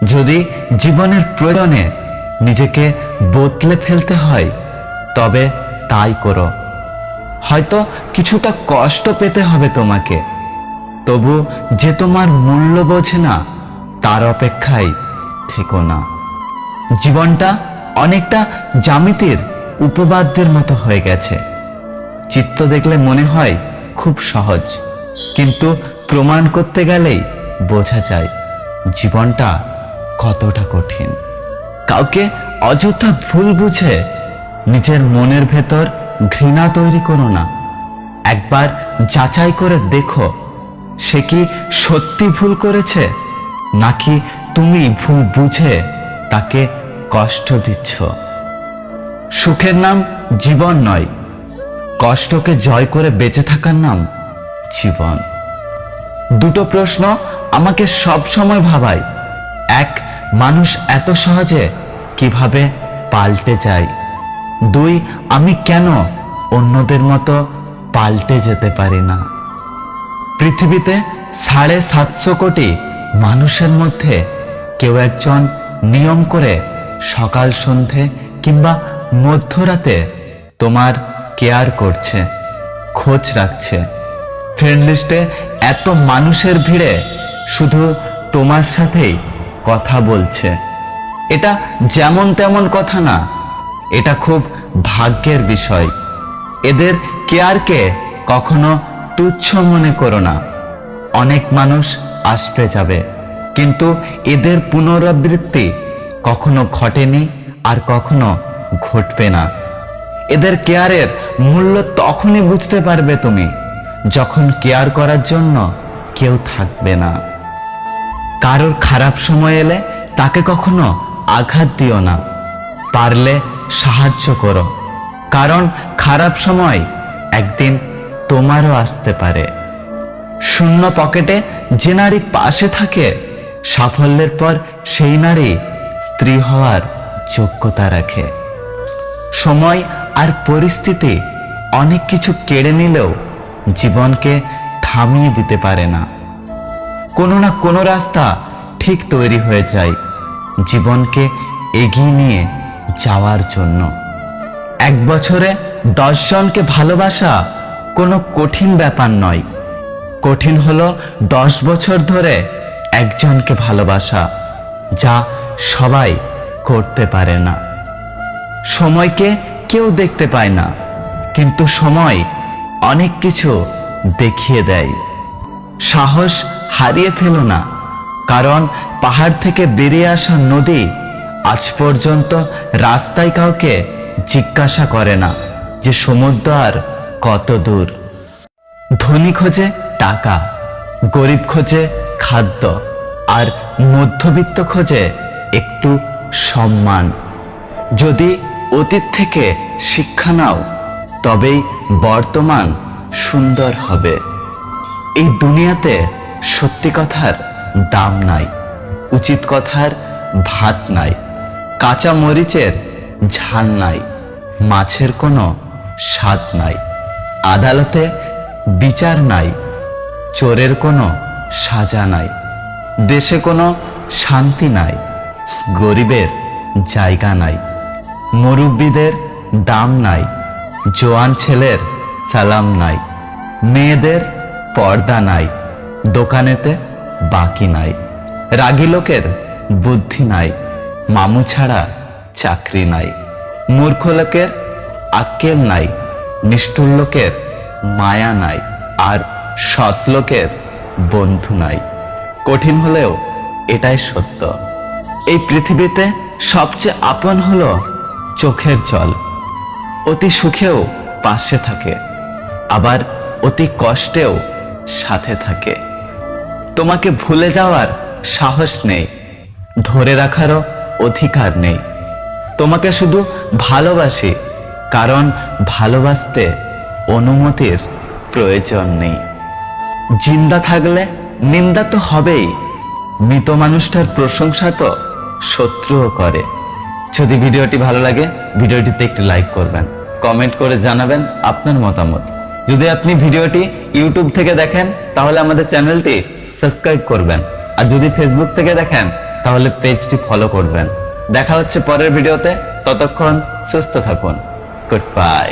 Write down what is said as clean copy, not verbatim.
যদি জীবনের প্রয়োজনে নিজেকে বদলে ফেলতে হয় তবে তাই করো। হয়তো কিছুটা কষ্ট পেতে হবে তোমাকে, তবু যে তোমার মূল্য বোঝে না তার অপেক্ষায় থেকো না। জীবনটা অনেকটা জ্যামিতির উপপাদ্যের মতো হয়ে গেছে। চিত্র দেখলে মনে হয় খুব সহজ, কিন্তু প্রমাণ করতে গেলেই বোঝা যায় জীবনটা কতটা কঠিন। কাউকে অযথা ভুল বুঝে নিজের মনের ভেতর ঘৃণা তৈরি করো না। একবার যাচাই করে দেখো সে কি সত্যি ভুল করেছে, নাকি তুমি ভুল বুঝে তাকে কষ্ট দিচ্ছ। সুখের নাম জীবন নয়, কষ্টকে জয় করে বেঁচে থাকার নাম জীবন। দুটো প্রশ্ন আমাকে সব সময় ভাবায়। এক, মানুষ এত সহজে কিভাবে পাল্টে যায়। দুই, আমি কেন অন্যদের মতো পাল্টে যেতে পারি না। পৃথিবীতে 750 কোটি মানুষের মধ্যে কেউ একজন নিয়ম করে সকাল সন্ধে কিংবা মধ্যরাতে তোমার কেয়ার করছে, খোঁজ রাখছে। ফ্রেন্ড লিস্টে এত মানুষের ভিড়ে শুধু তোমার সাথেই কথা বলছে। এটা যেমন তেমন কথা না, এটা খুব ভাগ্যের বিষয়। এদের কেয়ারকে কখনো তুচ্ছ মনে করো না। অনেক মানুষ আসবে যাবে, কিন্তু এদের পুনরাবৃত্তি কখনো ঘটেনি আর কখনো ঘটবে না। এদের কেয়ারের মূল্য তখনই বুঝতে পারবে তুমি, যখন কেয়ার করার জন্য কেউ থাকবে না। কারোর খারাপ সময় এলে তাকে কখনো আঘাত দিও না, পারলে সাহায্য করো, কারণ খারাপ সময় একদিন তোমারও আসতে পারে। শূন্য পকেটে যে নারী পাশে থাকে, সাফল্যের পর সেই নারী স্ত্রী হওয়ার যোগ্যতা রাখে। সময় আর পরিস্থিতি অনেক কিছু কেড়ে নিলেও জীবনকে থামিয়ে দিতে পারে না। কোনো না কোনো রাস্তা ঠিক তৈরি হয়ে যায় জীবনকে এগিয়ে নিয়ে যাওয়ার জন্য। 1 বছরে 10 জনকে ভালোবাসা কোনো কঠিন ব্যাপার নয়। কঠিন হলো 10 বছর ধরে একজনকে ভালোবাসা, যা সবাই করতে পারে না। সময়কে কেউ দেখতে পায় না, কিন্তু সময় অনেক কিছু দেখিয়ে দেয়। সাহস হারিয়ে ফেলো না, কারণ পাহাড় থেকে বেরিয়ে আসা নদী আজ পর্যন্ত রাস্তায় কাউকে জিজ্ঞাসা করে না যে সমুদ্র আর কত দূর। ধনী খোঁজে টাকা, গরিব খোঁজে খাদ্য, আর মধ্যবিত্ত খোঁজে একটু সম্মান। যদি অতীত থেকে শিক্ষা নাও, তবেই বর্তমান সুন্দর হবে। এই দুনিয়াতে সত্যি কথার দাম নাই, উচিত কথার ভাত নাই, কাঁচা মরিচের ঝাল নাই, মাছের কোনো স্বাদ নাই, আদালতে বিচার নাই, চোরের কোনো সাজা নাই, দেশে কোনো শান্তি নাই, গরিবের জায়গা নাই, মুরব্বীদের দাম নাই, জোয়ান ছেলের সালাম নাই, মেয়েদের পর্দা নাই, দোকানেতে বাকি নাই, রাগী লোকের বুদ্ধি নাই, মামু ছাড়া চাকরি নাই, মূর্খ লোকের আক্কেল নাই, নিষ্ঠুর লোকের মায়া নাই, আর সৎ লোকের বন্ধু নাই। কঠিন হলেও এটাই সত্য। এই পৃথিবীতে সবচেয়ে আপন হলো চোখের জল। অতি সুখেও পাশে থাকে, আবার অতি কষ্টেও সাথে থাকে। তোমাকে ভুলে যাওয়ার সাহস নেই, ধরে রাখারও অধিকার নেই। তোমাকে শুধু ভালোবাসি, কারণ ভালোবাসতে অনুমতির প্রয়োজন নেই। জিন্দা থাকলে নিন্দা তো হবেই, মৃত মানুষটার প্রশংসা তো শত্রুও করে। যদি ভিডিওটি ভালো লাগে, ভিডিওটিতে একটি লাইক করবেন, কমেন্ট করে জানাবেন আপনার মতামত। যদি আপনি ভিডিওটি ইউটিউব থেকে দেখেন, তাহলে আমাদের চ্যানেলটি সাবস্ক্রাইব করবেন, আর যদি ফেসবুক থেকে দেখেন তাহলে পেজটি ফলো করবেন। দেখা হচ্ছে পরের ভিডিওতে, ততক্ষণ সুস্থ থাকুন। Good bye.